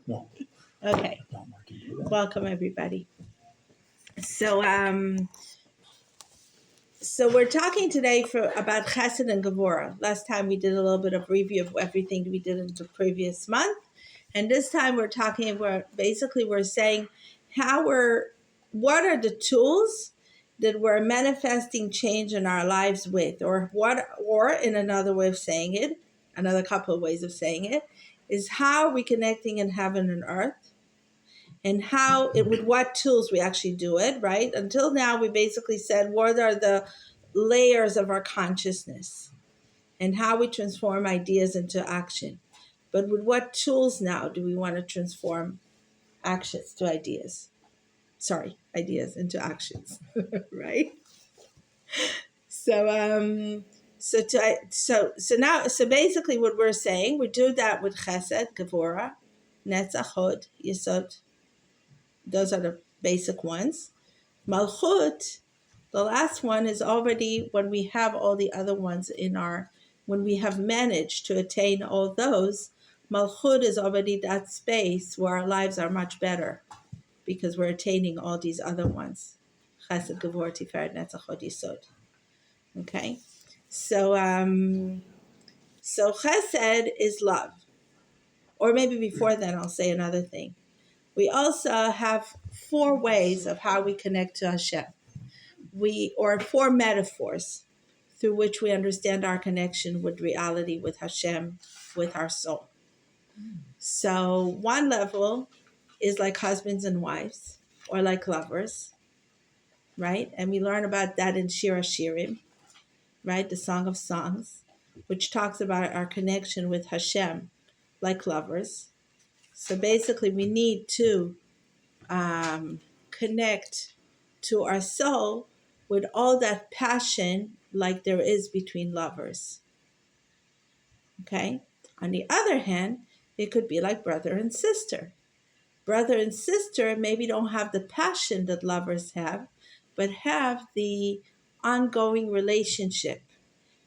No, Okay, not working do that. welcome everybody. So, so we're talking today about Chesed and Gevurah. Last time we did a little bit of review of everything we did in the previous month, and this time we're talking about basically we're saying what are the tools that we're manifesting change in our lives with, or in another way of saying it, another couple of ways of saying it, is how are we connecting in heaven and earth and how it with what tools we actually do it, right? Until now we basically said what are the layers of our consciousness and how we transform ideas into action. But with what tools now do we want to transform actions to ideas? Sorry, ideas into actions, right? So so basically what we're saying, we do that with Chesed, Gevurah, Netzach, Hod, Yesod. Those are the basic ones. Malchut, the last one, is already when we have all the other ones when we have managed to attain all those. Malchut is already that space where our lives are much better because we're attaining all these other ones. Chesed, Gevurah, Tiferet, Netzach, Hod, Yesod. Okay, so Chesed is love, or maybe before then I'll say another thing. We also have four ways of how we connect to Hashem. Or four metaphors through which we understand our connection with reality, with Hashem, with our soul. So one level is like husbands and wives, or like lovers, right? And we learn about that in Shir Hashirim, right? The Song of Songs, which talks about our connection with Hashem, like lovers. So basically, we need to connect to our soul with all that passion like there is between lovers. Okay? On the other hand, it could be like brother and sister. Brother and sister maybe don't have the passion that lovers have, but have the ongoing relationship.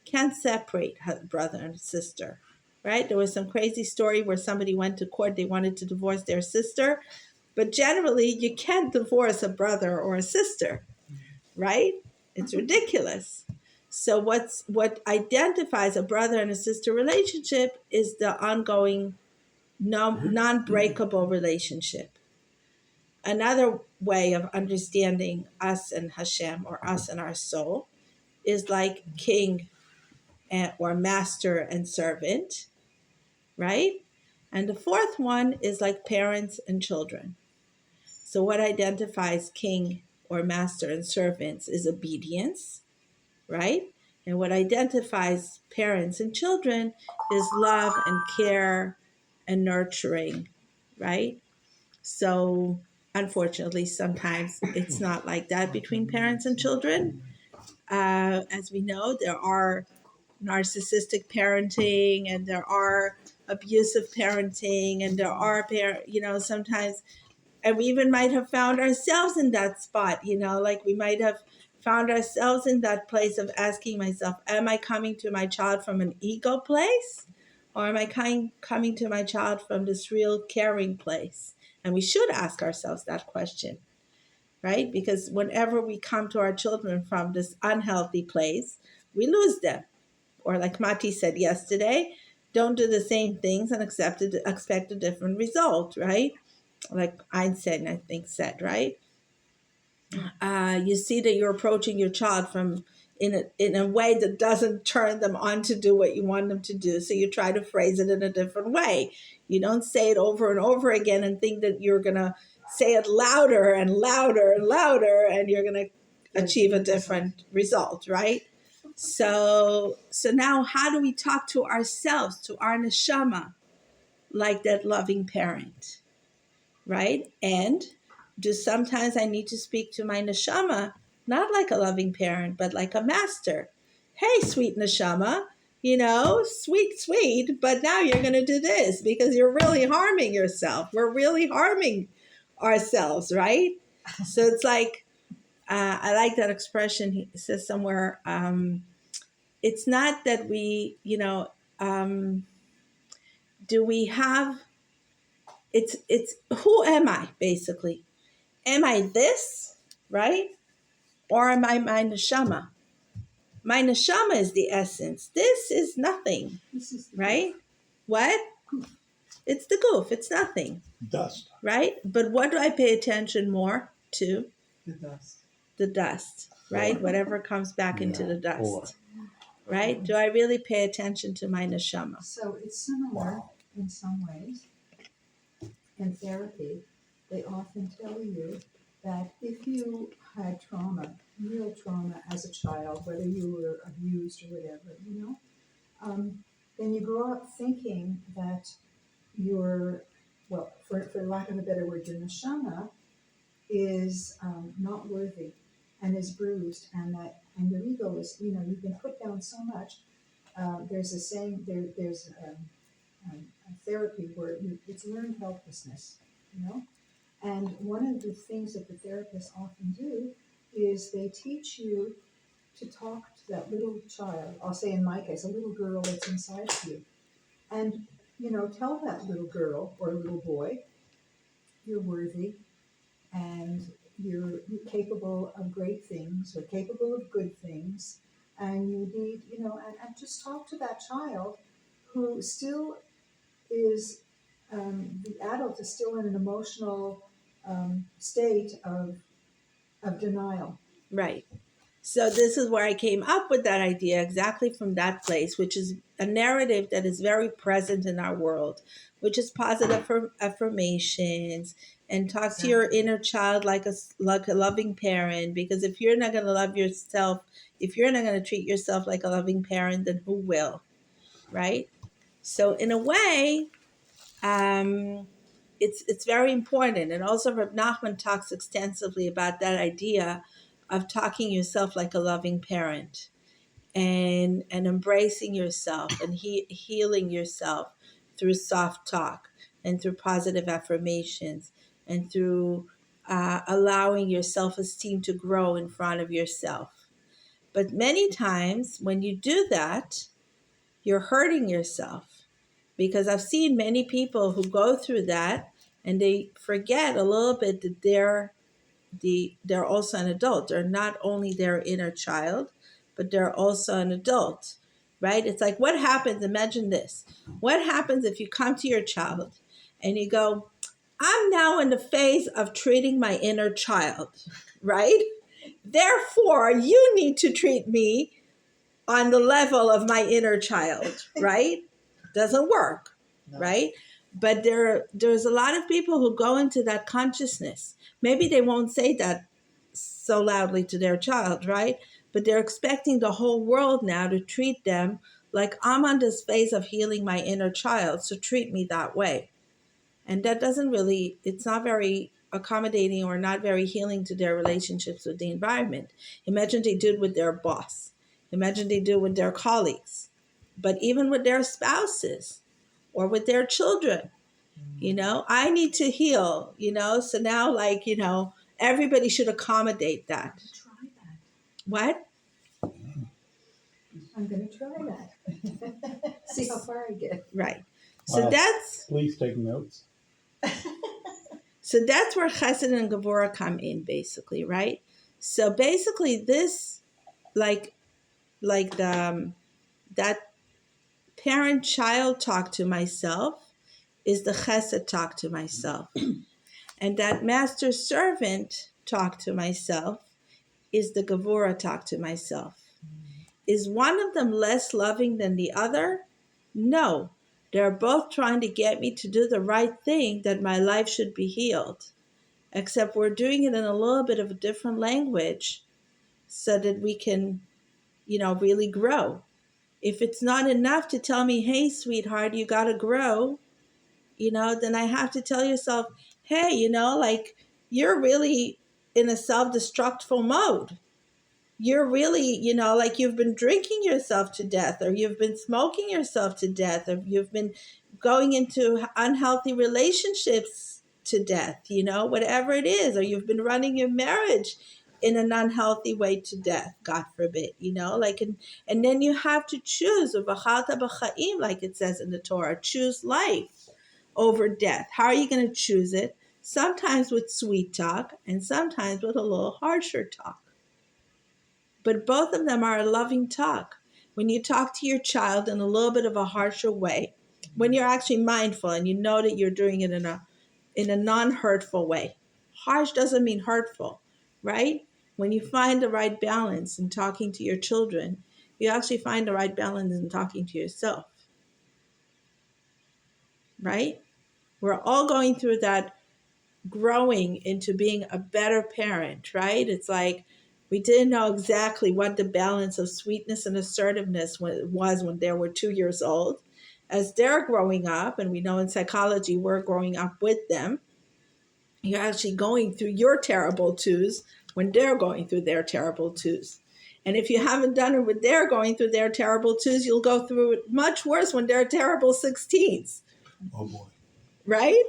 Can't separate brother and sister, right? There was some crazy story where somebody went to court, they wanted to divorce their sister, but generally you can't divorce a brother or a sister, right? It's ridiculous. So what identifies a brother and a sister relationship is the ongoing non-breakable relationship. Another way of understanding us and Hashem, or us and our soul, is like king or master and servant, right? And the fourth one is like parents and children. So what identifies king or master and servants is obedience, right? And what identifies parents and children is love and care and nurturing, right? So unfortunately, sometimes it's not like that between parents and children. As we know, there are narcissistic parenting and there are abusive parenting and there are sometimes, and we even might have found ourselves in that spot, like we might have found ourselves in that place of asking myself, am I coming to my child from an ego place, or am I coming to my child from this real caring place? And we should ask ourselves that question, right? Because whenever we come to our children from this unhealthy place, we lose them. Or like Mati said yesterday, don't do the same things and expect a different result, right? Like Einstein, I think, said, right? You see that you're approaching your child from in a way that doesn't turn them on to do what you want them to do. So you try to phrase it in a different way. You don't say it over and over again and think that you're gonna say it louder and louder and louder and you're gonna achieve a different result, right? So now how do we talk to ourselves, to our neshama, like that loving parent? Right? And do sometimes I need to speak to my neshama, not like a loving parent, but like a master. Hey, sweet neshama, sweet, sweet, but now you're going to do this because you're really harming yourself. We're really harming ourselves, right? So it's like, I like that expression. He says somewhere, it's not that we, do we have it's who am I basically? Am I this, right? Or am I my neshama? My neshama is the essence. This is nothing, This is the right? What? It's the goof. It's nothing, Dust. right? But what do I pay attention more to? The dust. The dust, right? Whatever comes back into the Yeah, or dust, right? Do I really pay attention to my neshama? So it's similar in some ways. In therapy, they often tell you that if you had trauma, real trauma as a child, whether you were abused or whatever, then you grow up thinking that your, well, for lack of a better word, your neshama is not worthy and is bruised, and your ego is, you've been put down so much. There's a saying, there's a therapy where it's learned helplessness, and one of the things that the therapists often do is they teach you to talk to that little child. I'll say in my case, a little girl that's inside of you, and tell that little girl or little boy, you're worthy, and you're capable of great things, or capable of good things, and you need, and just talk to that child who still is, the adult is still in an emotional state of denial. Right. So this is where I came up with that idea, exactly from that place, which is a narrative that is very present in our world, which is positive affirmations, and talk to your inner child like a loving parent. Because if you're not going to love yourself, if you're not going to treat yourself like a loving parent, then who will, right? So in a way, it's very important. And also Reb Nachman talks extensively about that idea of talking yourself like a loving parent, and embracing yourself, and healing yourself through soft talk, and through positive affirmations, and through allowing your self-esteem to grow in front of yourself. But many times when you do that, you're hurting yourself, because I've seen many people who go through that and they forget a little bit that they're also an adult. They're not only their inner child, but they're also an adult, right? It's like, what happens? Imagine this. What happens if you come to your child and you go, I'm now in the phase of treating my inner child, right? Therefore, you need to treat me on the level of my inner child, right? Doesn't work, No. right? But there's a lot of people who go into that consciousness. Maybe they won't say that so loudly to their child, right? But they're expecting the whole world now to treat them like, I'm on this phase of healing my inner child, so treat me that way. And that doesn't really, it's not very accommodating or not very healing to their relationships with the environment. Imagine they do it with their boss. Imagine they do it with their colleagues. But even with their spouses or with their children, I need to heal, so now, like, everybody should accommodate that. Try that. What? I'm going to try that. See how far I get. Right. So Wow. that's Please take notes. So that's where Chesed and Gevurah come in, basically, right? So basically, this, like the that parent-child talk to myself is the Chesed talk to myself, and that master-servant talk to myself is the Gevurah talk to myself. Is one of them less loving than the other? No. They're both trying to get me to do the right thing, that my life should be healed. Except we're doing it in a little bit of a different language so that we can, really grow. If it's not enough to tell me, hey, sweetheart, you got to grow, then I have to tell yourself, hey, like, you're really in a self-destructful mode. You're really, like, you've been drinking yourself to death, or you've been smoking yourself to death, or you've been going into unhealthy relationships to death, whatever it is, or you've been running your marriage in an unhealthy way to death, God forbid, like, and then you have to choose, like it says in the Torah, choose life. over death. How are you going to choose it? Sometimes with sweet talk and sometimes with a little harsher talk. But both of them are a loving talk. When you talk to your child in a little bit of a harsher way, when you're actually mindful and you know that you're doing it in a non-hurtful way. Harsh doesn't mean hurtful, right? When you find the right balance in talking to your children, you actually find the right balance in talking to yourself, right? We're all going through that growing into being a better parent, right? It's like we didn't know exactly what the balance of sweetness and assertiveness was when they were 2 years old. As they're growing up, and we know in psychology we're growing up with them, you're actually going through your terrible twos when they're going through their terrible twos. And if you haven't done it when they're going through their terrible twos, you'll go through it much worse when they're terrible 16s. Oh boy. Right?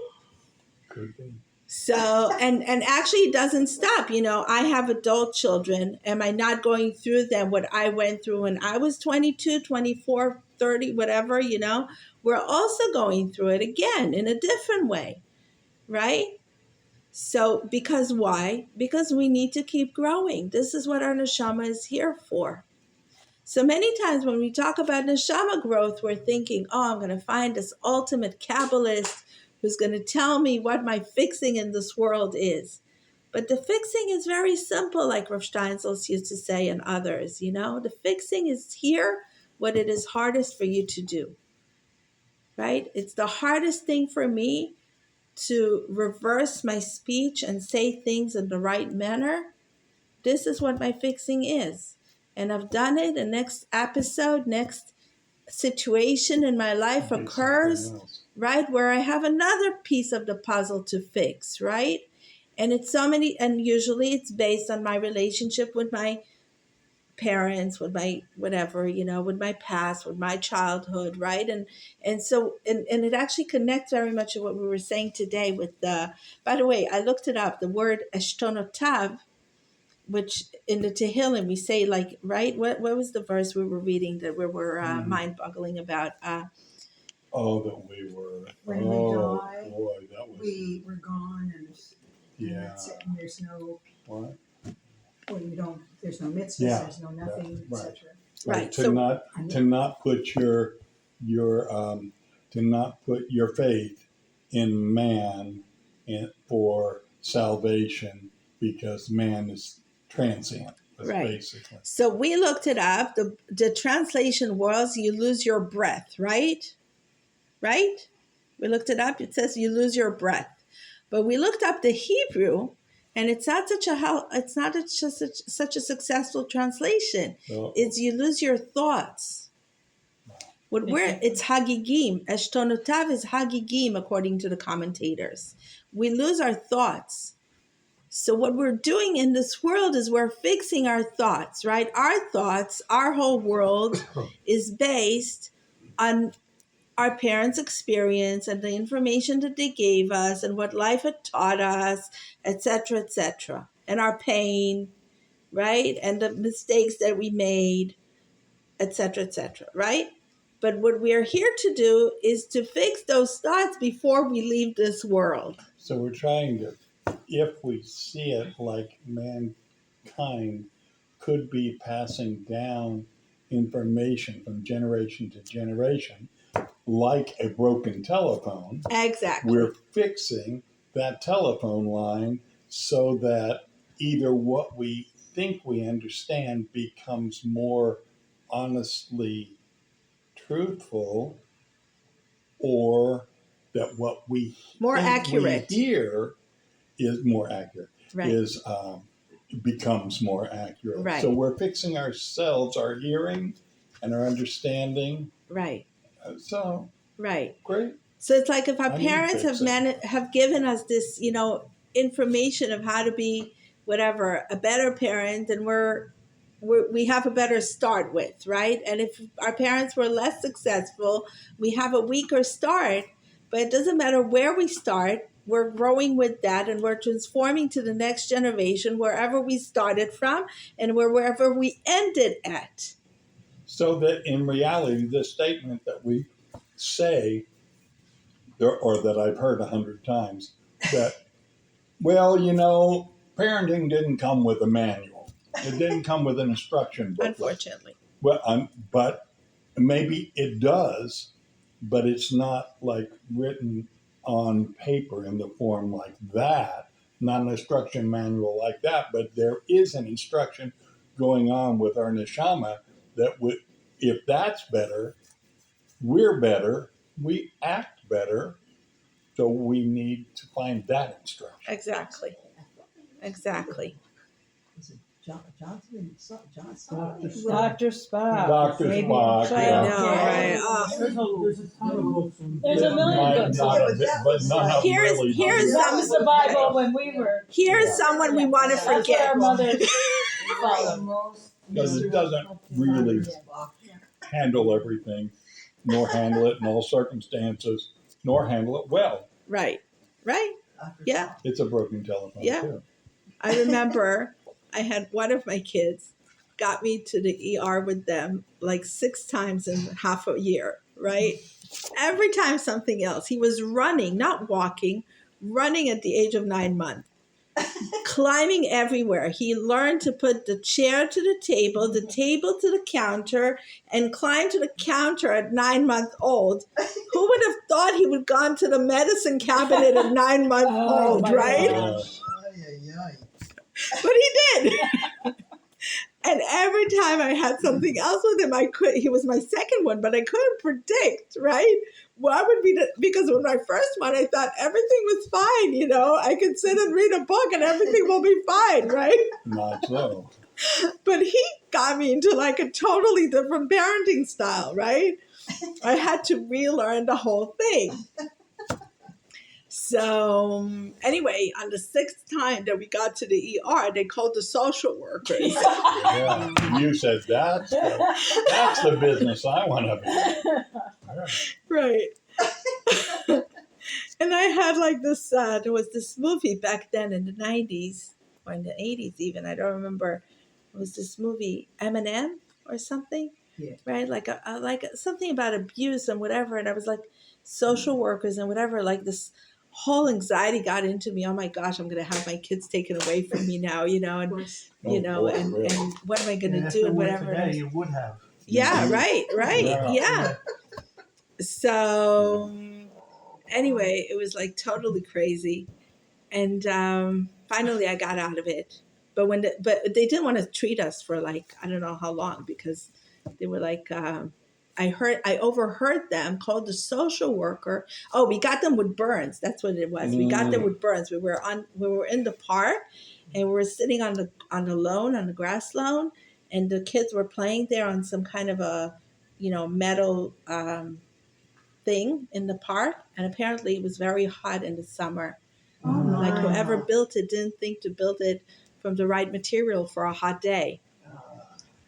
Could be. So, and actually it doesn't stop. I have adult children. Am I not going through them what I went through when I was 22, 24, 30, whatever, We're also going through it again in a different way, right? So, because why? Because we need to keep growing. This is what our neshama is here for. So many times when we talk about neshama growth, we're thinking, oh, I'm going to find this ultimate Kabbalist who's going to tell me what my fixing in this world is. But the fixing is very simple, like Rav Steinsaltz used to say and others, The fixing is here what it is hardest for you to do, right? It's the hardest thing for me to reverse my speech and say things in the right manner. This is what my fixing is. And I've done it. The next episode, next situation in my life Be occurs, something else. right, where I have another piece of the puzzle to fix, right? And usually it's based on my relationship with my parents, with my whatever, with my past, with my childhood, right? And so it actually connects very much to what we were saying today with by the way, I looked it up, the word eshtonotav, which in the Tehillim we say, like, right? What was the verse we were reading that we were mind-boggling about? Oh, that we were. When we oh die, boy, that was. We're gone, and Yeah. that's it, and there's no, What? well, there's no mitzvahs, Yeah, there's no nothing, right. etc. Right, To so- not put your to not put your faith in man for salvation, because man is transient. That's Right. basically. So we looked it up. The translation was you lose your breath, right? Right? We looked it up. It says you lose your breath. But we looked up the Hebrew, and it's not such a successful translation. So, It's you lose your thoughts. It's hagigim. Eshtonotav is hagigim, according to the commentators. We lose our thoughts. So what we're doing in this world is we're fixing our thoughts, right? Our thoughts, our whole world is based on our parents' experience and the information that they gave us and what life had taught us, etc., and our pain, right? And the mistakes that we made, etc., right? But what we are here to do is to fix those thoughts before we leave this world. So we're trying to, if we see it like mankind could be passing down information from generation to generation, like a broken telephone, Exactly. we're fixing that telephone line so that either what we think we understand becomes more honestly truthful, or that what we More think accurate. we hear is more accurate, Right. becomes more accurate. Right. So we're fixing ourselves, our hearing and our understanding. Right. So Right. great. So it's like if our I need parents fixing. have given us this, information of how to be whatever a better parent, then we have a better start with, right? And if our parents were less successful, we have a weaker start. But it doesn't matter where we start. We're growing with that, and we're transforming to the next generation wherever we started from and wherever we ended at. So that in reality, the statement that we say or that I've heard 100 times, that, well, you know, parenting didn't come with a manual. It didn't come with an instruction booklet. Unfortunately. Well, but maybe it does, but it's not like written on paper in the form like that, not an instruction manual like that, but there is an instruction going on with our neshama that if that's better, we're better, we act better, so we need to find that instruction. Exactly. Exactly. Is it Johnson? Dr. Spock. Dr. Spock. Dr. Maybe- Spock, I yeah. know, right? Oh. There's a ton of books on. There's a million Might books. not have been, but none of them Here's- really. here's That was the Bible when we were. Here's someone we want to That's what forget. our mothers followed. Because it doesn't really handle everything, nor handle it in all circumstances, nor handle it well. Right. Right. Yeah. It's a broken telephone Yeah. too. I remember I had one of my kids got me to the ER with them like 6 times in half a year, right? Every time something else. He was running, not walking, running at the age of 9 months, climbing everywhere. He learned to put the chair to the table to the counter, and climb to the counter at 9 months old. Who would have thought he would gone to the medicine cabinet at 9 months Oh, old, my right? gosh. But he did. And every time I had something else with him, he was my second one, but I couldn't predict, right? What would be because with my first one, I thought everything was fine, you know? I could sit and read a book and everything will be fine, right? Not so. But he got me into like a totally different parenting style, right? I had to relearn the whole thing. So anyway, on the 6th time that we got to the ER, they called the social workers. Yeah. You said that's the business I want to be. Right. And I had like this, there was this movie back then in the 90s or in the 80s even, I don't remember. It was this movie, Eminem or something, Yeah. right? Like something about abuse and whatever. And I was like, social workers and whatever, like this whole anxiety got into me. Oh my gosh, I'm going to have my kids taken away from me now, you know, and, you know, and what am I going to do and whatever. Today you would have. Yeah, right. Yeah. So anyway, it was like totally crazy. And finally I got out of it. But but they didn't want to treat us for like, I don't know how long, because they were like, I overheard them, called the social worker. Oh, we got them with burns. That's what it was. We got them with burns. We were in the park, and we were sitting on the grass lawn, and the kids were playing there on some kind of a, you know, metal thing in the park. And apparently it was very hot in the summer. Oh, no. Like whoever built it didn't think to build it from the right material for a hot day.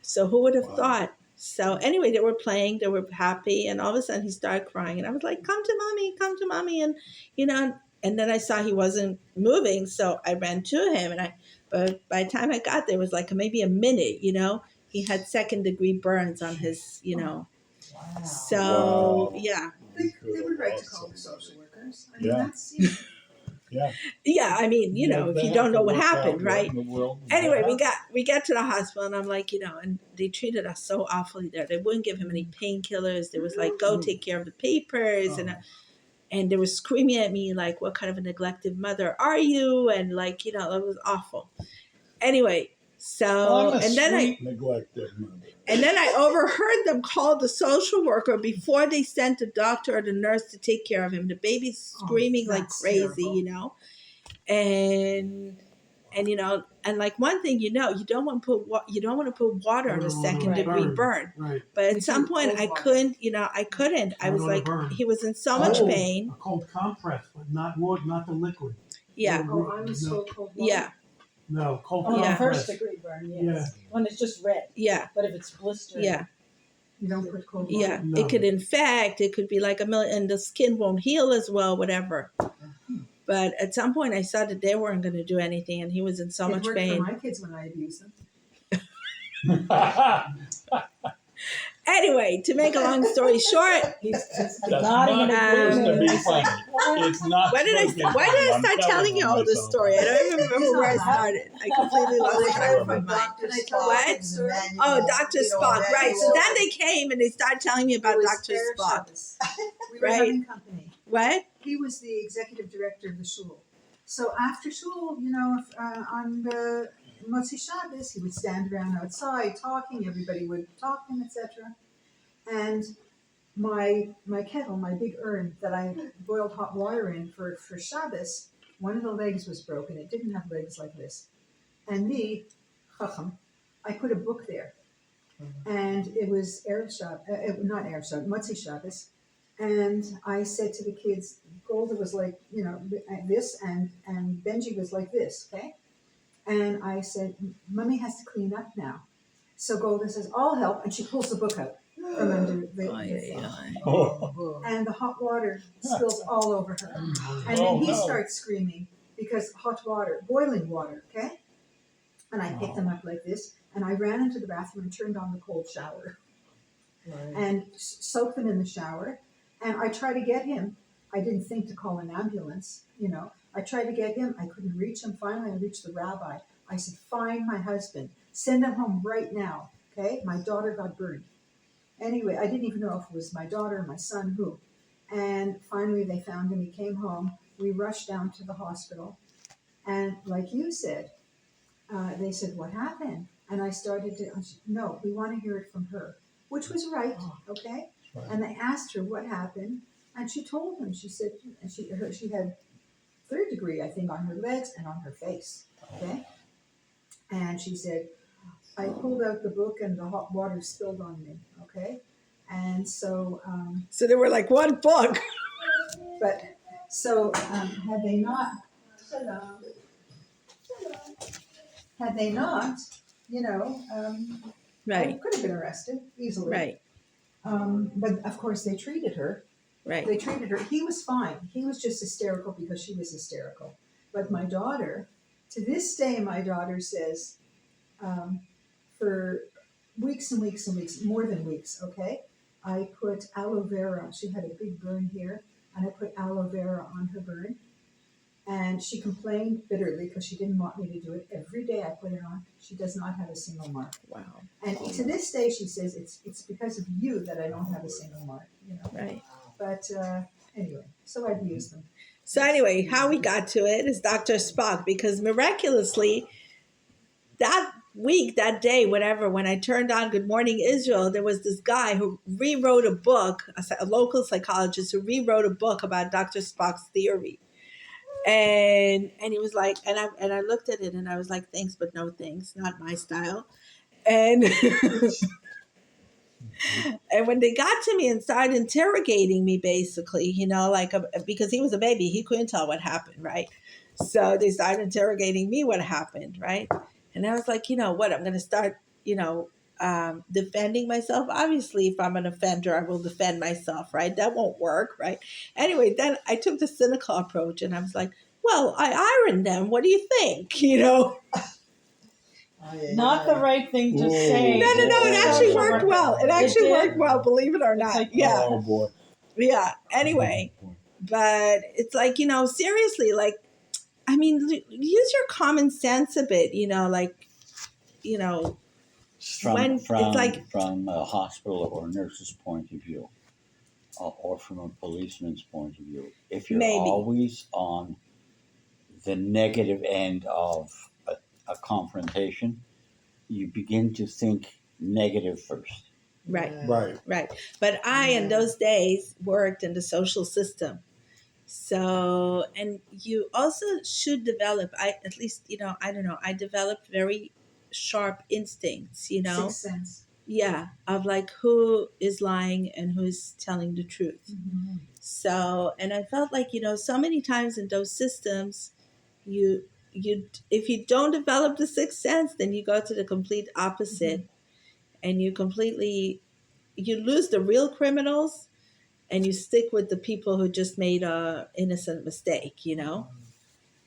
So who would have thought? So anyway, they were playing, they were happy, and all of a sudden he started crying, and I was like, come to mommy, and you know, and then I saw he wasn't moving, so I ran to him, but by the time I got there, it was like maybe a minute, you know, he had 2nd-degree burns on his, you know, Wow. so Wow. yeah. They would write to call the social workers. I mean, Yeah. that's Yeah, I mean, you know, if you don't know what happened, right? Anyway, we get to the hospital, and I'm like, you know, and they treated us so awfully there. They wouldn't give him any painkillers. They was like, go take care of the papers, and they were screaming at me like, what kind of a neglected mother are you? And like, you know, it was awful. Anyway, so and then I overheard them call the social worker before they sent the doctor or the nurse to take care of him. The baby's screaming like that's crazy, terrible. you know, and you know, and like one thing, you know, you don't want to put water on a 2nd-degree burn. Right. But at You some do point, cold I water. couldn't. You know, I couldn't. I was Water like, burn. he was in so much Cold. pain. A cold compress, but not the liquid. Yeah, Oh, I was so cold. yeah, No, cold Oh, Yeah. compress. 1st-degree burn, yes. Yeah. When it's just red. yeah, But if it's blistering. yeah. You don't put cold water. Yeah, No. it could infect. It could be like a million, and the skin won't heal as well, whatever. But at some point, I saw that they weren't going to do anything, and he was in so It much worked pain. for my kids when I abused them. Anyway, to make a long story short, He's That's nodding in not supposed to be agreement. funny. It's not. why did supposed to be I funny. I'm start telling you all this myself. story? I don't even remember where I started. I completely Well, lost I track heard of my from mind. Dr. What? Spock. Oh, Dr. Spock, right. So then they came and they started telling me about Dr. Spock. We were Right. having company. What? He was the executive director of the shul. So after shul, you know, on the Motzi Shabbos, he would stand around outside talking. Everybody would talk to him, etc. And my kettle, my big urn that I boiled hot water in for Shabbos, one of the legs was broken. It didn't have legs like this. And me, Chacham, I put a book there. And it was Erev Shabbos, not Erev Shabbos, Motzi Shabbos. And I said to the kids, Golda was like, you know, this, and Benji was like this, okay? And I said, Mummy has to clean up now. So Golda says, I'll help. And she pulls the book out from under the thing. Oh, And the hot water spills all over her. And Oh, then he no. starts screaming because hot water, boiling water, okay? And I picked him up like this, and I ran into the bathroom and turned on the cold shower and soaked him in the shower. And I tried to get him. I didn't think to call an ambulance, you know. I tried to get him. I couldn't reach him. Finally, I reached the rabbi. I said, find my husband. Send him home right now, okay? My daughter got burned. Anyway, I didn't even know if it was my daughter or my son, who. And finally, they found him. He came home. We rushed down to the hospital. And like you said, they said, what happened? And I started to, no, we want to hear it from her, which was right, okay? Right. And they asked her what happened, and she told them. She said she had third degree, I think, on her legs and on her face, okay? And she said, I pulled out the book and the hot water spilled on me, okay? And so, So they were like one book. but, so had they not, you know, I Right, could have been arrested easily. right, But of course, they treated her. right. They treated her. He was fine. He was just hysterical because she was hysterical. But my daughter, to this day, my daughter says, for weeks and weeks and weeks, more than weeks, okay, I put aloe vera. She had a big burn here, and I put aloe vera on her burn. And she complained bitterly because she didn't want me to do it. Every day I put it on. She does not have a single mark. Wow. And to this day, she says it's because of you that I don't have a single mark. You know. Right. But anyway, so I've used them. So anyway, how we got to it is Dr. Spock, because miraculously, that week, that day, whatever, when I turned on Good Morning Israel, there was this guy who rewrote a book, a local psychologist who rewrote a book about Dr. Spock's theory. And he was like, and I looked at it and I was like, thanks, but no thanks, not my style. And and when they got to me and started interrogating me, basically, you know, like because he was a baby, he couldn't tell what happened, right? So they started interrogating me what happened, right? And I was like, you know what, I'm going to start, you know, defending myself. Obviously, if I'm an offender, I will defend myself, right? That won't work, right? Anyway, then I took the cynical approach and I was like, well, I ironed them. What do you think? You know? Not the right thing to Ooh. say. No, it actually worked well. It actually did? worked well, believe it or not. like- Yeah. Oh, boy. Yeah. Anyway, but it's like, you know, seriously, like, I mean, use your common sense a bit, you know, like, you know, when it's like- from a hospital or nurse's point of view, or from a policeman's point of view, if you're Maybe. always on the negative end of a confrontation, you begin to think negative first. right. Right. But I, in those days, worked in the social system. So, and you also should develop, at least, you know, I don't know, I developed very sharp instincts, you know? Sixth sense. Yeah, of like who is lying and who's telling the truth. Mm-hmm. So, and I felt like, you know, so many times in those systems, you if you don't develop the sixth sense, then you go to the complete opposite, and you lose the real criminals, and you stick with the people who just made a innocent mistake, you know.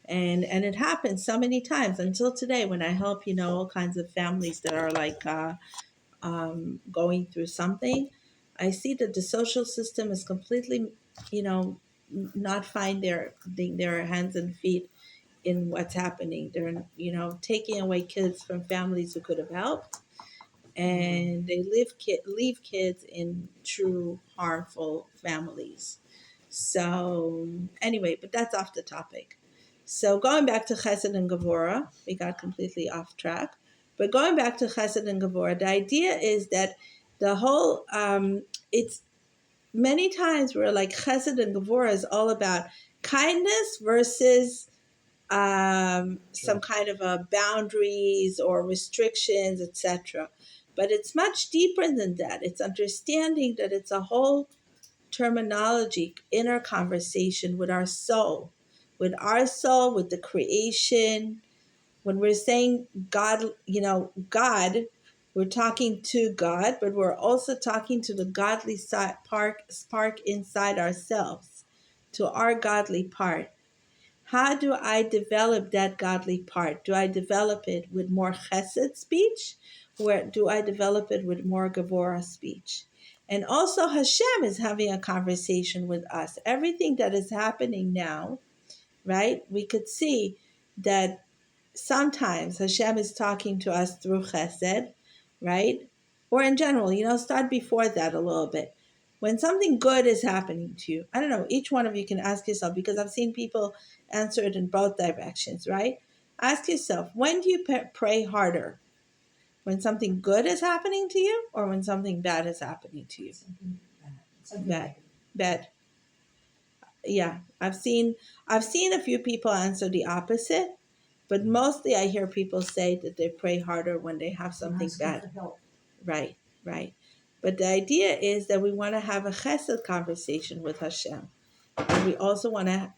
And it happens so many times until today when I help, you know, all kinds of families that are like going through something, I see that the social system is completely, not find their hands and feet in what's happening. They're, taking away kids from families who could have helped, and they leave kids in true harmful families. So anyway, but that's off the topic. So going back to Chesed and Gevurah, we got completely off track. But going back to Chesed and Gevurah, the idea is that the whole it's many times we're like Chesed and Gevurah is all about kindness versus some kind of a boundaries or restrictions, etc. But it's much deeper than that. It's understanding that it's a whole terminology, inner conversation with our soul, with the creation. When we're saying God, God, we're talking to God, but we're also talking to the godly spark inside ourselves, to our godly part. How do I develop that godly part? Do I develop it with more chesed speech? Or do I develop it with more Gevurah speech? And also Hashem is having a conversation with us. Everything that is happening now, right? We could see that sometimes Hashem is talking to us through chesed, right? Or in general, start before that a little bit. When something good is happening to you, I don't know, each one of you can ask yourself, because I've seen people answer it in both directions, right? Ask yourself, when do you pray harder? When something good is happening to you, or when something bad is happening to you? Something Bad. like Bad. Yeah, I've seen a few people answer the opposite, but mostly I hear people say that they pray harder when they have something asking bad. for help. Right, right. But the idea is that we want to have a chesed conversation with Hashem. And we also want to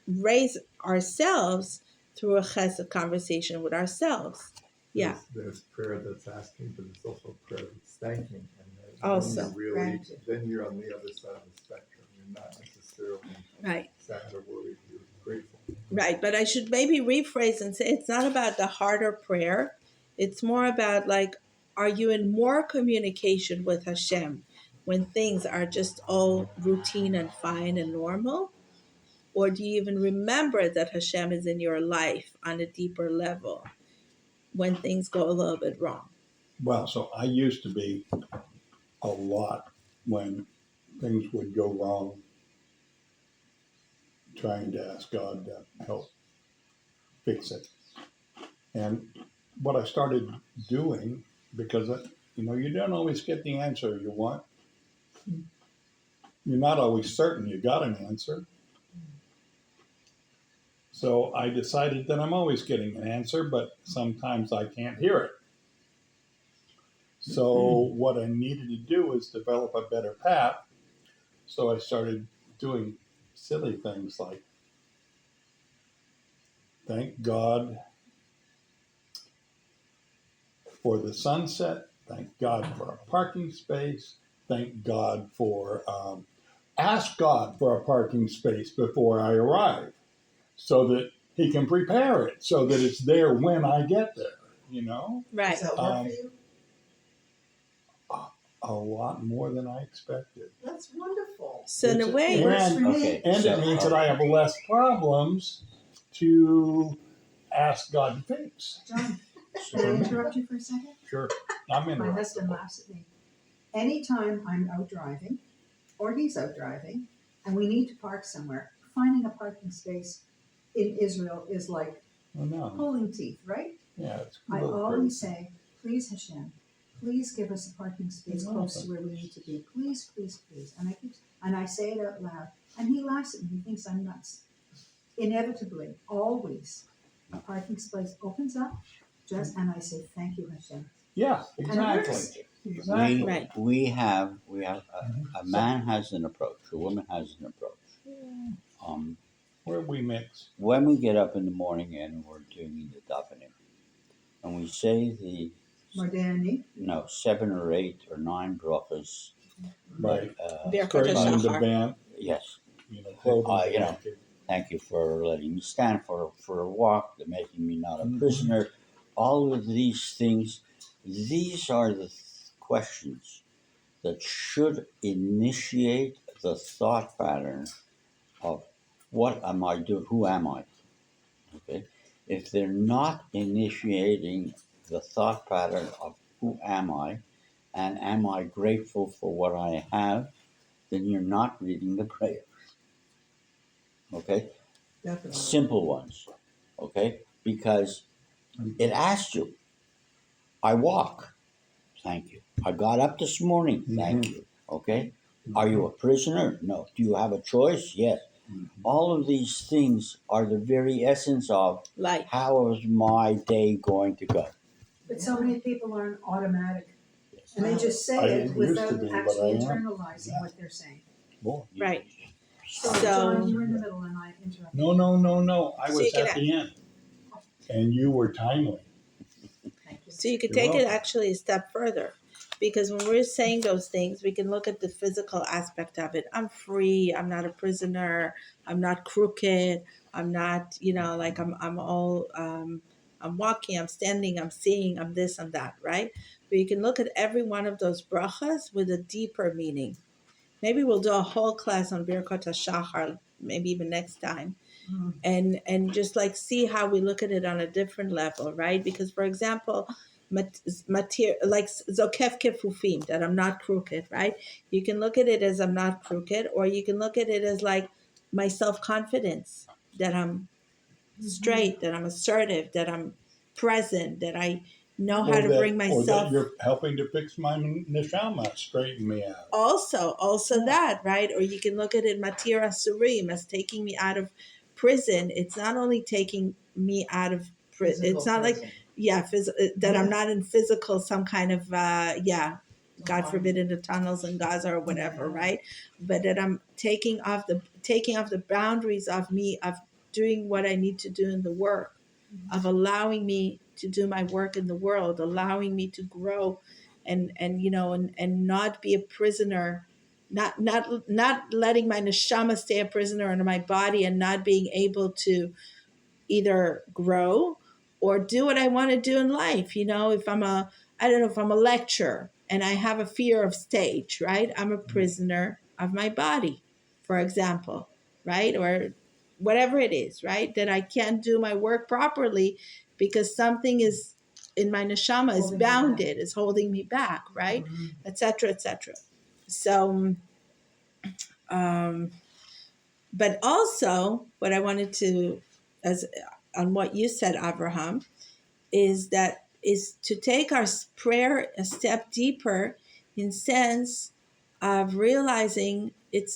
raise ourselves through a chesed conversation with ourselves. Yeah. There's prayer that's asking, but there's also prayer that's thanking. And Also. then you're Gratitude. then you're on the other side of the spectrum. You're not necessarily Right. sad or worried. You're grateful. Right, but I should maybe rephrase and say it's not about the harder prayer. It's more about like, are you in more communication with Hashem when things are just all routine and fine and normal? Or do you even remember that Hashem is in your life on a deeper level when things go a little bit wrong? Well, so I used to be a lot when things would go wrong, trying to ask God to help fix it. And what I started doing, because you don't always get the answer you want. You're not always certain you got an answer. So I decided that I'm always getting an answer, but sometimes I can't hear it. So what I needed to do is develop a better path. So I started doing silly things like, thank God for the sunset, thank God for a parking space, thank God for, ask God for a parking space before I arrive so that he can prepare it so that it's there when I get there, Right. Does that work for you? A lot more than I expected. That's wonderful. So in a way, And- Works for me. Okay. And it means that I have less problems to ask God to fix. John, can I interrupt you for a second? Sure. I'm My interested. husband laughs at me. Anytime I'm out driving, or he's out driving, and we need to park somewhere, finding a parking space in Israel is like Oh, no. pulling teeth, right? Yeah, it's I cool. always say, please Hashem, please give us a parking space You're close to where we need to be. Please, please, please. And I say it out loud. And he laughs at me. He thinks I'm nuts. Inevitably, always, a parking space opens up, and I say, thank you, Hashem. Yeah, And it exactly. works. Exactly. Right. We have a man has an approach, a woman has an approach. Where we mix. When we get up in the morning and we're doing the davening, and we say the Modernity. 7 or 8 or 9 brachas, Right. Birkat Straightening the HaShachar. band, yes, clothing. you know. Thank you for letting me stand for a walk, making me not a prisoner. All of these things, these are the questions that should initiate the thought pattern of what am I doing? Who am I? Okay. If they're not initiating the thought pattern of who am I and am I grateful for what I have, then you're not reading the prayers. Okay? Definitely. Simple ones. Okay? Because it asks you, I walk. Thank you. I got up this morning. Thank you. Okay? Are you a prisoner? No. Do you have a choice? Yes. All of these things are the very essence of Like, how is my day going to go? But so many people are automatic, and they just I say it didn't used to without be, but actually I am. internalizing Yeah. what they're saying. Boy. right. So, So- John, you were in the middle and I interrupted. No. I So was you can at the end. And you were timely. Thank you. So you could You're take it welcome. actually a step further. Because when we're saying those things, we can look at the physical aspect of it. I'm free. I'm not a prisoner. I'm not crooked. I'm not, like I'm all, I'm walking, I'm standing, I'm seeing, I'm this, I'm that, right? But you can look at every one of those brachas with a deeper meaning. Maybe we'll do a whole class on Birkot HaShachar, maybe even next time. And just like see how we look at it on a different level, right? Because for example, like zokef kefufim, that I'm not crooked, right? You can look at it as I'm not crooked, or you can look at it as like my self-confidence, that I'm straight, that I'm assertive, that I'm present, that I know how to bring Or that myself. you're helping to fix my neshama, straighten me out. Also Yeah. that, right? Or you can look at it matir asurim, as taking me out of prison. It's not only taking me out of prison. It's not like that I'm not in physical some kind of God forbid, in the tunnels in Gaza or whatever, right? But that I'm taking off the boundaries of me, of doing what I need to do in the work, of allowing me to do my work in the world, allowing me to grow and not be a prisoner, not letting my neshama stay a prisoner in my body, and not being able to either grow or do what I want to do in life. If I'm a lecturer and I have a fear of stage, right? I'm a prisoner of my body, for example, right? Or whatever it is, right? That I can't do my work properly because something is in my neshama is Holding you bounded, is holding me back, right? Etc. Etc. So, but also what I wanted to, as on what you said, Abraham, is to take our prayer a step deeper, in sense of realizing it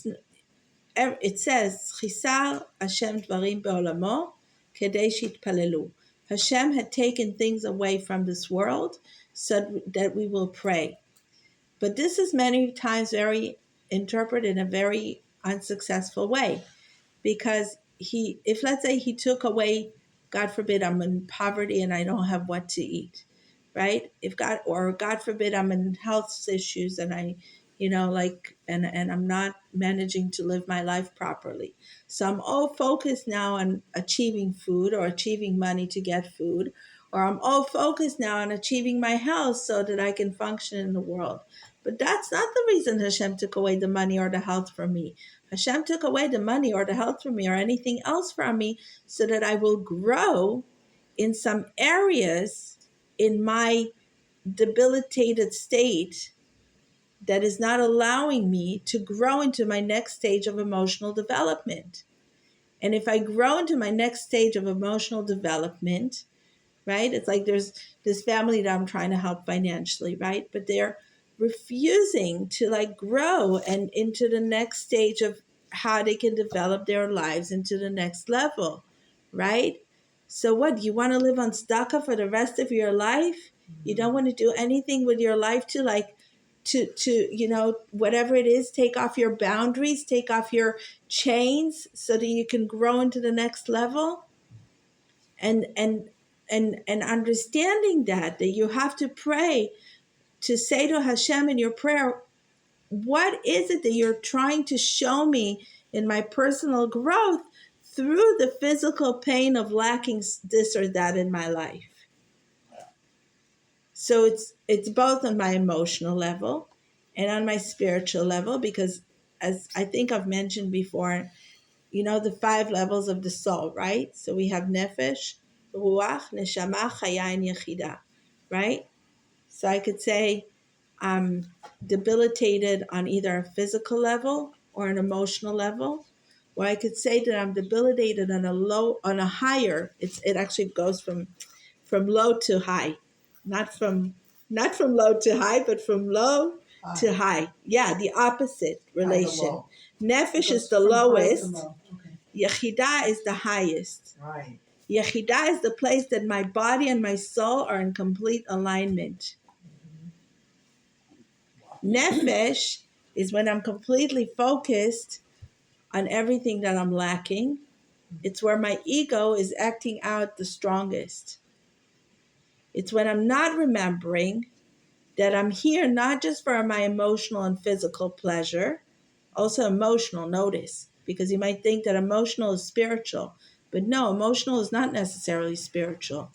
says Chisar Hashem dvarim beolamo kedei shitpalelu. Hashem had taken things away from this world so that we will pray. But this is many times very interpreted in a very unsuccessful way, because if let's say he took away, God forbid, I'm in poverty and I don't have what to eat, right? Or God forbid, I'm in health issues and and I'm not managing to live my life properly. So I'm all focused now on achieving food or achieving money to get food, or I'm all focused now on achieving my health so that I can function in the world. But that's not the reason Hashem took away the money or the health from me. Hashem took away the money or the health from me or anything else from me so that I will grow in some areas in my debilitated state that is not allowing me to grow into my next stage of emotional development. And if I grow into my next stage of emotional development, right? It's like there's this family that I'm trying to help financially, right? But they're refusing to grow and into the next stage of how they can develop their lives into the next level, right? So what, you want to live on tzedakah for the rest of your life? You don't want to do anything with your life to whatever it is, take off your boundaries, take off your chains so that you can grow into the next level? And understanding that you have to pray, to say to Hashem in your prayer, what is it that you're trying to show me in my personal growth through the physical pain of lacking this or that in my life? So it's both on my emotional level and on my spiritual level, because as I think I've mentioned before, you know, the 5 levels of the soul, right? So we have nefesh, ruach, neshama, chaya, and yechida, right? So I could say I'm debilitated on either a physical level or an emotional level, or I could say that I'm debilitated on a higher. It actually goes from low to high, not from low to high, but from low to high. Yeah, the opposite relation. Nefesh is the lowest. Okay. Yechidah is the highest. Right. Yechidah is the place that my body and my soul are in complete alignment. Nefesh is when I'm completely focused on everything that I'm lacking. It's where my ego is acting out the strongest. It's when I'm not remembering that I'm here not just for my emotional and physical pleasure, also emotional, notice, because you might think that emotional is spiritual, but no, emotional is not necessarily spiritual.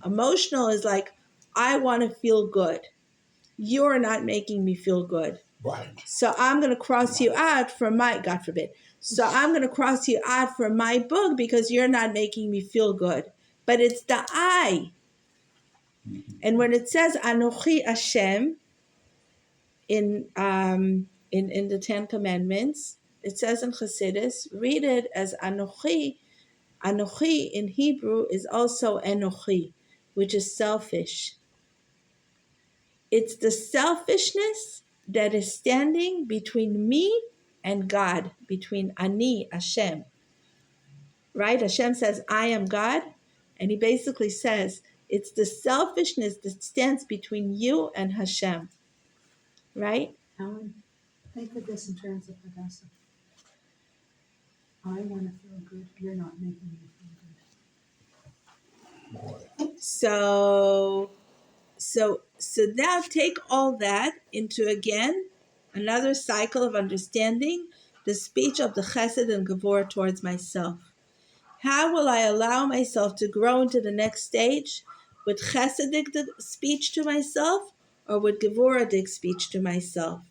Emotional is like, I want to feel good. You're not making me feel good. Right. So I'm going to cross you out from my, God forbid. So I'm going to cross you out from my book because you're not making me feel good. But it's the I. And when it says Anochi Hashem in the 10 Commandments, it says in Chassidus, read it as Anochi. Anochi in Hebrew is also Enochi, which is selfish. It's the selfishness that is standing between me and God, between Ani, Hashem. Right? Hashem says, I am God. And he basically says, it's the selfishness that stands between you and Hashem. Right? Ellen, think of this in terms of Hadassah. I want to feel good. You're not making me feel good. So now take all that into, again, another cycle of understanding the speech of the chesed and gevurah towards myself. How will I allow myself to grow into the next stage? With chesedic speech to myself or with gevuradic speech to myself,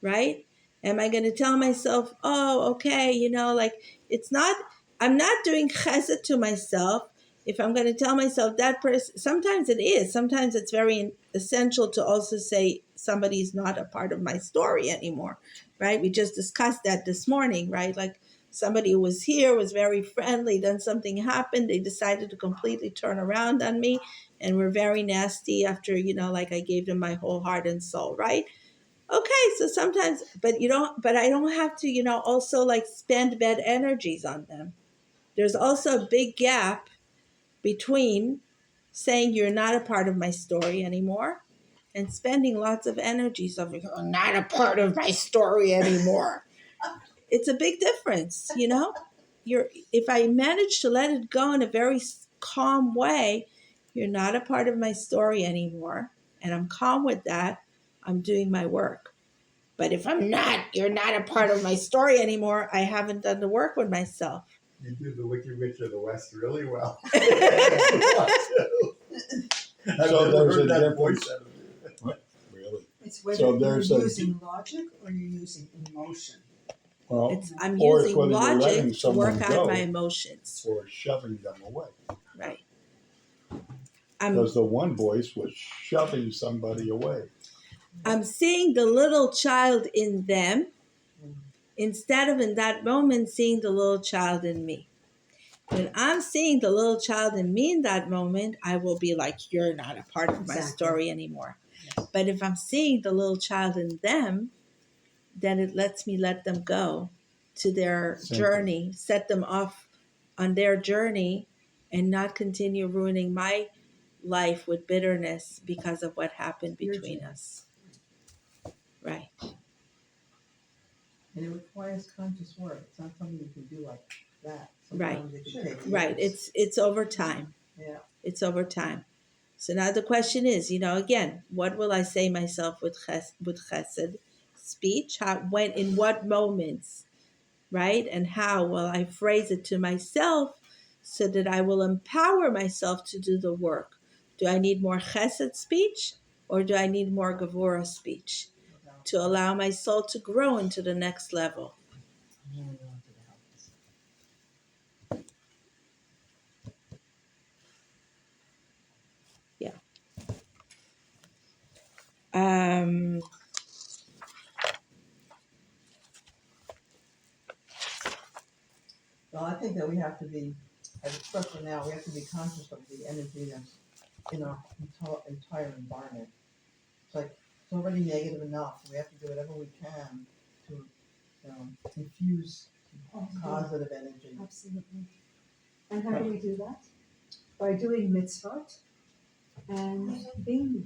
right? Am I going to tell myself, oh, okay, it's not, I'm not doing chesed to myself. If I'm going to tell myself that person, sometimes it is. Sometimes it's very essential to also say somebody's not a part of my story anymore, right? We just discussed that this morning, right? Like somebody who was here, was very friendly, then something happened. They decided to completely turn around on me and were very nasty after, I gave them my whole heart and soul, right? Okay, so sometimes, but I don't have to, also like spend bad energies on them. There's also a big gap between saying you're not a part of my story anymore and spending lots of energies of you're not a part of my story anymore. It's a big difference, if I manage to let it go in a very calm way, you're not a part of my story anymore, and I'm calm with that, I'm doing my work. But if you're not a part of my story anymore, I haven't done the work with myself. You do the Wicked Witch of the West really well. So there's a that difference. voice out of you. Really? It's whether So you're there's a- using logic or you're using emotion. Well, I'm or it's using whether you're letting logic to work someone out go my emotions. or shoving them away. Right. Because the one voice was shoving somebody away. I'm seeing the little child in them instead of in that moment seeing the little child in me. When I'm seeing the little child in me in that moment, I will be like, you're not a part of my Exactly. story anymore. But if I'm seeing the little child in them, then it lets me let them go to their Simply. journey, set them off on their journey, and not continue ruining my life with bitterness because of what happened between us. Right. And it requires conscious work. It's not something you can do like that. Right. Sometimes it can take Right. years. It's over time. Yeah. It's over time. So now the question is, again, what will I say myself with chesed speech? When, in what moments, right? And how will I phrase it to myself so that I will empower myself to do the work? Do I need more chesed speech or do I need more Gevurah speech to allow my soul to grow into the next level? Um, Well, I think that we have to be, especially now, we have to be conscious of the energy that's in our entire environment. It's like, it's already negative enough, we have to do whatever we can to, infuse positive energy. Absolutely. And how do we do that? By doing mitzvot and being,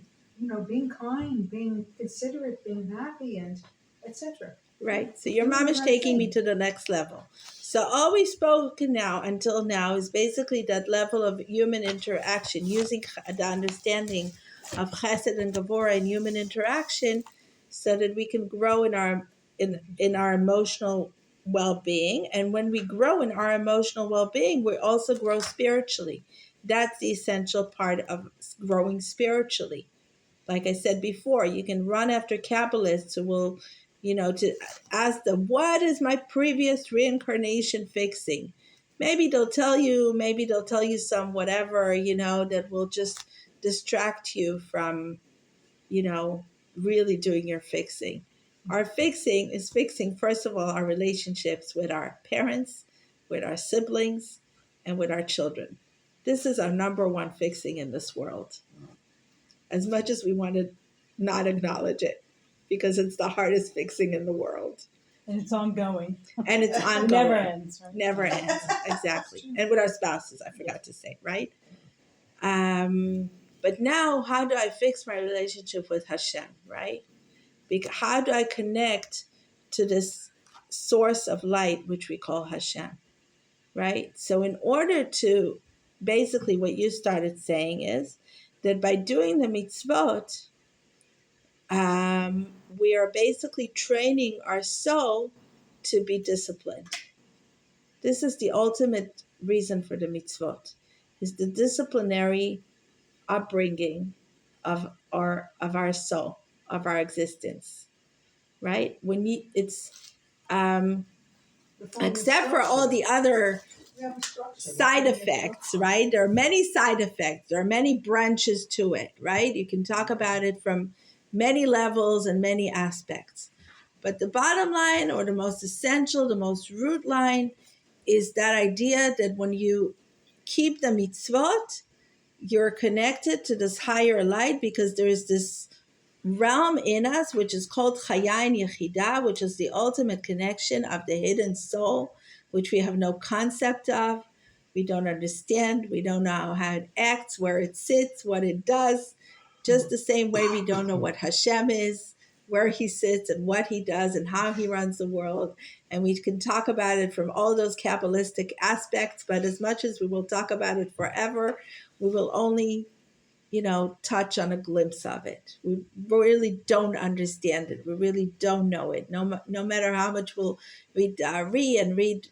being kind, being considerate, being happy, and etc. right? So your Doing mom the is right taking me thing. to the next level. So all we've spoken now until now is basically that level of human interaction, using the understanding of chesed and gevurah in human interaction, so that we can grow in our emotional well-being. And when we grow in our emotional well-being, we also grow spiritually. That's the essential part of growing spiritually. Like I said before, you can run after Kabbalists who will, to ask them, what is my previous reincarnation fixing? Maybe they'll tell you some whatever, that will just distract you from, really doing your fixing. Our fixing is fixing, first of all, our relationships with our parents, with our siblings, and with our children. This is our number one fixing in this world, as much as we want to not acknowledge it, because it's the hardest fixing in the world. And it's ongoing. And it's ongoing. It never ends, right? Never ends, exactly. And with our spouses, I forgot to say, right? But now, how do I fix my relationship with Hashem, right? Because how do I connect to this source of light, which we call Hashem, right? So in order to, basically what you started saying is that by doing the mitzvot, we are basically training our soul to be disciplined. This is the ultimate reason for the mitzvot, is the disciplinary upbringing of our soul, of our existence, right? Except for all the other side effects, right? There are many side effects. There are many branches to it, right? You can talk about it from many levels and many aspects. But the bottom line, or the most essential, the most root line, is that idea that when you keep the mitzvot, you're connected to this higher light, because there is this realm in us which is called Chaya and Yechida, which is the ultimate connection of the hidden soul, which we have no concept of. We don't understand. We don't know how it acts, where it sits, what it does. Just the same way we don't know what Hashem is, where he sits and what he does and how he runs the world. And we can talk about it from all those Kabbalistic aspects, but as much as we will talk about it forever, we will only touch on a glimpse of it. We really don't understand it. We really don't know it. No matter how much we'll read Ari and read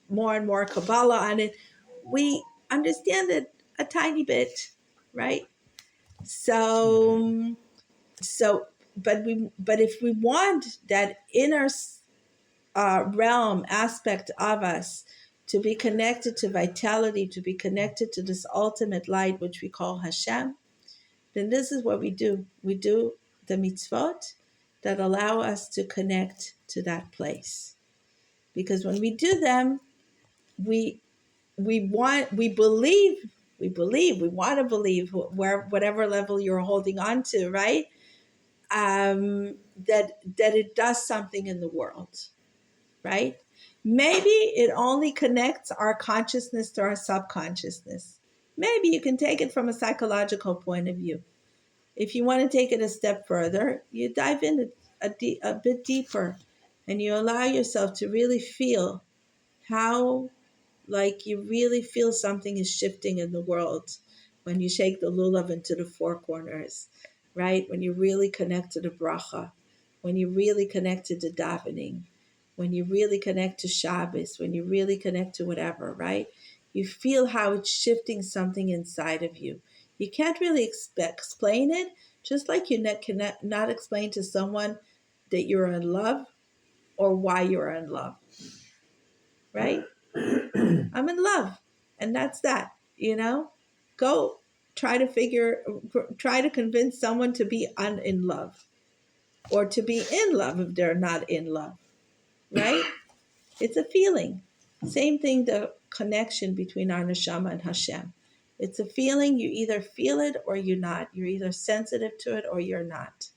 more and more Kabbalah on it, we understand it a tiny bit, right? So, but if we want that inner realm aspect of us to be connected to vitality, to be connected to this ultimate light, which we call Hashem, then this is what we do. We do the mitzvot that allow us to connect to that place. Because when we do them, we want to believe, whatever level you're holding on to, right? That it does something in the world, right? Maybe it only connects our consciousness to our subconsciousness. Maybe you can take it from a psychological point of view. If you want to take it a step further, you dive in a bit deeper, and you allow yourself to really feel how, like, you really feel something is shifting in the world when you shake the lulav into the four corners, right? When you really connect to the bracha, when you really connect to the davening, when you really connect to Shabbos, when you really connect to whatever, right? You feel how it's shifting something inside of you. You can't really explain it, Just like you cannot not explain to someone that you're in love or why you're in love, right? I'm in love, and that's that. Go try to convince someone to be in love, or to be in love if they're not in love, right? It's a feeling. Same thing, the connection between our neshama and Hashem. It's a feeling. You either feel it or you're not. You're either sensitive to it or you're not.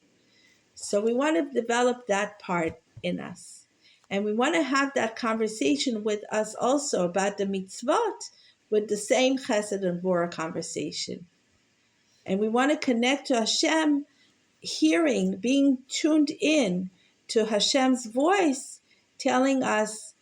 So we want to develop that part in us. And we want to have that conversation with us also about the mitzvot with the same chesed and Vorah conversation. And we want to connect to Hashem, hearing, being tuned in to Hashem's voice, telling us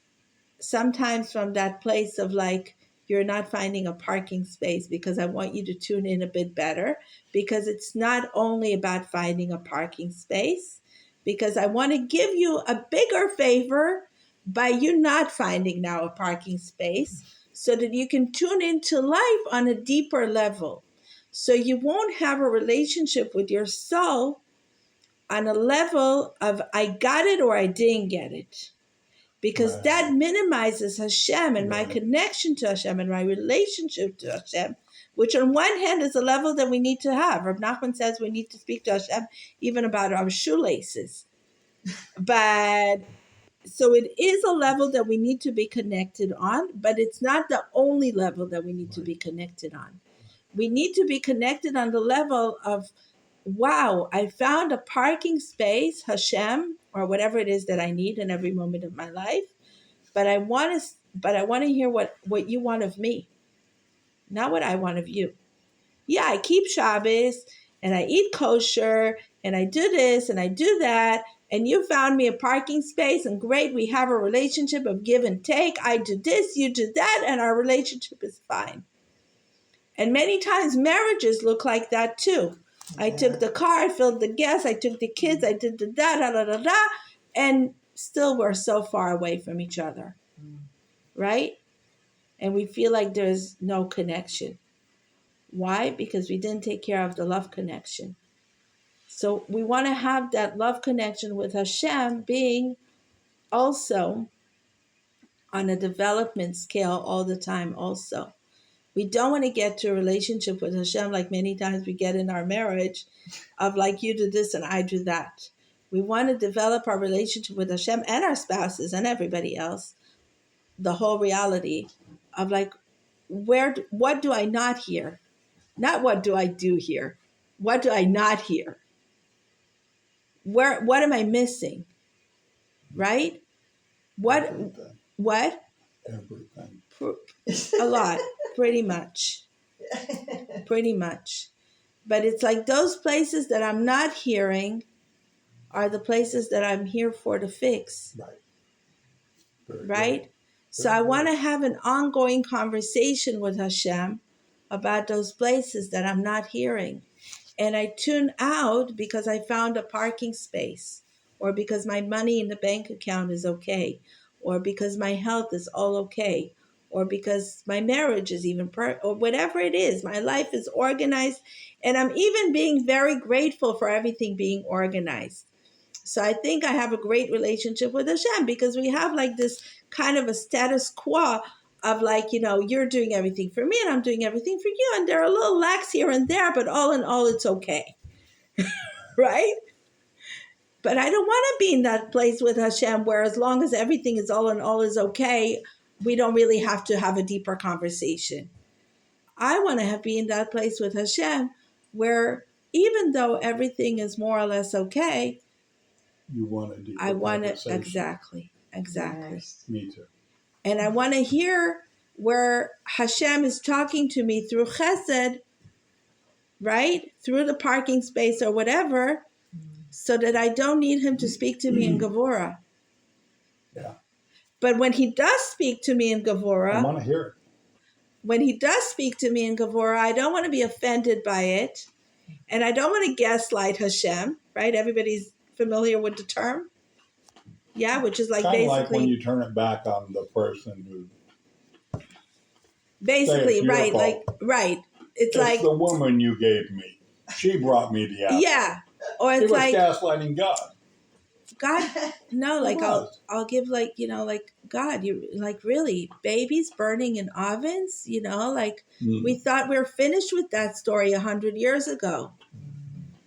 sometimes from that place of like, you're not finding a parking space, because I want you to tune in a bit better, because it's not only about finding a parking space, because I want to give you a bigger favor by you not finding now a parking space, so that you can tune into life on a deeper level. So you won't have a relationship with your soul on a level of I got it or I didn't get it. Because Right. that minimizes Hashem and my Right. connection to Hashem and my relationship to Hashem, which on one hand is a level that we need to have. Rav Nachman says we need to speak to Hashem even about our shoelaces. But so it is a level that we need to be connected on, but it's not the only level that we need to be connected on. We need to be connected on the level of, wow, I found a parking space, Hashem, or whatever it is that I need in every moment of my life. But I want to hear what you want of me, not what I want of you. Yeah, I keep Shabbos and I eat kosher and I do this and I do that. And you found me a parking space, and great, we have a relationship of give and take. I do this, you do that, and our relationship is fine. And many times marriages look like that too. I took the car, I filled the gas, I took the kids, I did the da, and still we're so far away from each other, right? And we feel like there's no connection. Why? Because we didn't take care of the love connection. So we want to have that love connection with Hashem being also on a development scale all the time also. We don't want to get to a relationship with Hashem like many times we get in our marriage of like, you do this and I do that. We want to develop our relationship with Hashem and our spouses and everybody else, the whole reality of like, what do I not hear? Not what do I do here? What do I not hear? What am I missing? Right? Everything. What? Everything. A lot, pretty much. But it's like those places that I'm not hearing are the places that I'm here for to fix, Right. Very right? good. So I want to have an ongoing conversation with Hashem about those places that I'm not hearing. And I tune out because I found a parking space, or because my money in the bank account is okay, or because my health is all okay, or because my marriage is even or whatever it is, my life is organized, and I'm even being very grateful for everything being organized. So I think I have a great relationship with Hashem because we have like this kind of a status quo of like, you're doing everything for me and I'm doing everything for you, and they're a little lax here and there, but all in all, it's okay, right? But I don't want to be in that place with Hashem where as long as everything is all in all is okay, we don't really have to have a deeper conversation. I want to be in that place with Hashem where even though everything is more or less okay, You want a deeper I want it conversation. exactly. Yes. Me too. And I want to hear where Hashem is talking to me through chesed, right? Through the parking space or whatever, so that I don't need him to speak to me in Gevurah. Yeah. But when he does speak to me in I Gevurah, want to hear it. when he does speak to me in Gevurah, I don't want to be offended by it. And I don't want to gaslight Hashem, right? Everybody's familiar with the term. Yeah, which is like Kind of like when basically, you turn it back on the person who. basically, Say it's your right? fault. Like, right. It's It's like, the woman you gave me. She brought me the apple. Yeah. Or She it's was like, gaslighting God. God, no, It like was. I'll give like, like God, you like really babies burning in ovens, like we thought we were finished with that story 100 years ago,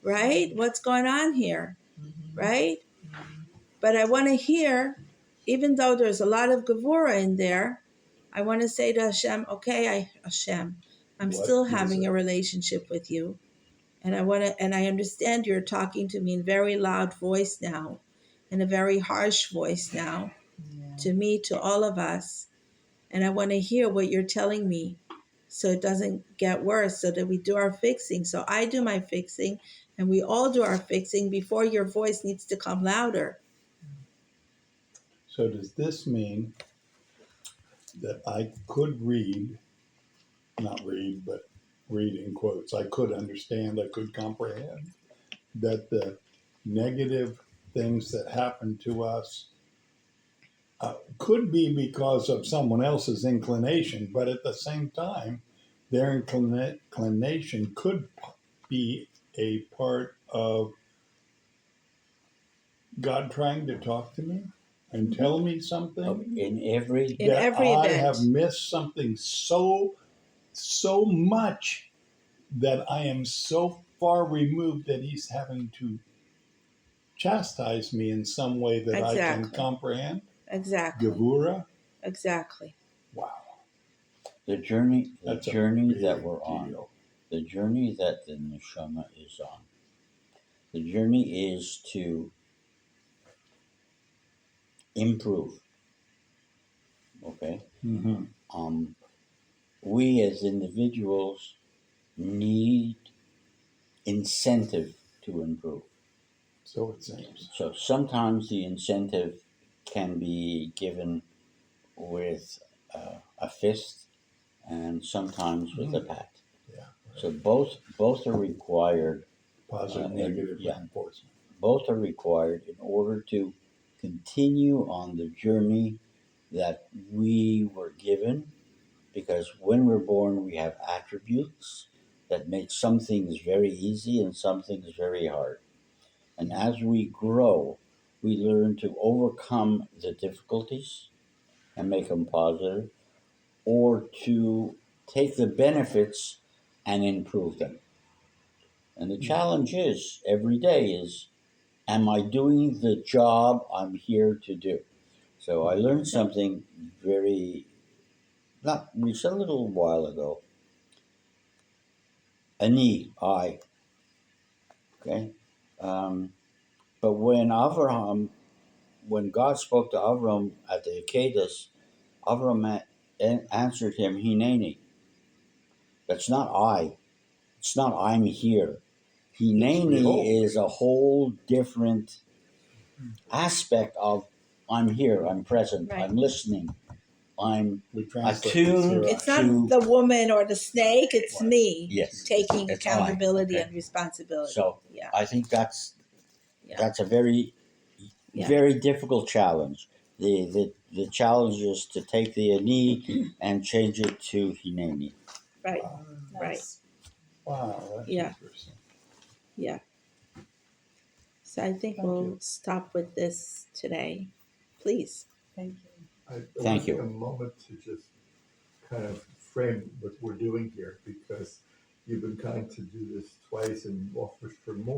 right? What's going on here, right? But I want to hear, even though there's a lot of Gevurah in there, I want to say to Hashem, okay, Hashem, I'm What still is having it? a relationship with you. And I understand you're talking to me in very loud voice now, in a very harsh voice now, Yeah. to me, to all of us. And I want to hear what you're telling me so it doesn't get worse, so that we do our fixing. So I do my fixing and we all do our fixing before your voice needs to come louder. So does this mean that I could not read, but read in quotes, I could understand, I could comprehend that the negative things that happen to us could be because of someone else's inclination, but at the same time, their inclination could be a part of God trying to talk to me and tell me something In every In that every I event. have missed something so much that I am so far removed that he's having to chastise me in some way that I can Exactly. comprehend. Exactly. Gevura, Exactly. wow, the journey that's a that big we're on, deal. the journey that the neshama is on. The journey is to improve. Okay. Mm-hmm. We as individuals need incentive to improve. So it seems. So sometimes the incentive can be given with a fist, and sometimes with a pat. Yeah. So both are required. Positive, and- negative yeah. reinforcement. Both are required in order to continue on the journey that we were given, because when we're born we have attributes that make some things very easy and some things very hard. And as we grow, we learn to overcome the difficulties and make them positive, or to take the benefits and improve them. And the challenge is every day is, am I doing the job I'm here to do? So I learned something very, not just a little while ago. I, okay? But when God spoke to Avram at the Akedah, Avram answered him, Hineni. That's not I. It's not I'm here. behold. Hineni is a whole different aspect of I'm here, I'm present, Right. I'm listening, I'm We translate attuned. this It's right. not the woman or the snake, it's Right. me Yes, taking it's accountability I, okay? and responsibility. So Yeah. I think that's Yeah. a very Yeah. very difficult challenge. The challenge is to take the ani and change it to hineni. Right. Wow. Right. Wow, that's Yeah. interesting. Yeah. So I think Thank we'll you. stop with this today. Please. Thank you. I Thank want to you. take a moment to just kind of frame what we're doing here, because you've been kind to do this twice and offers for more.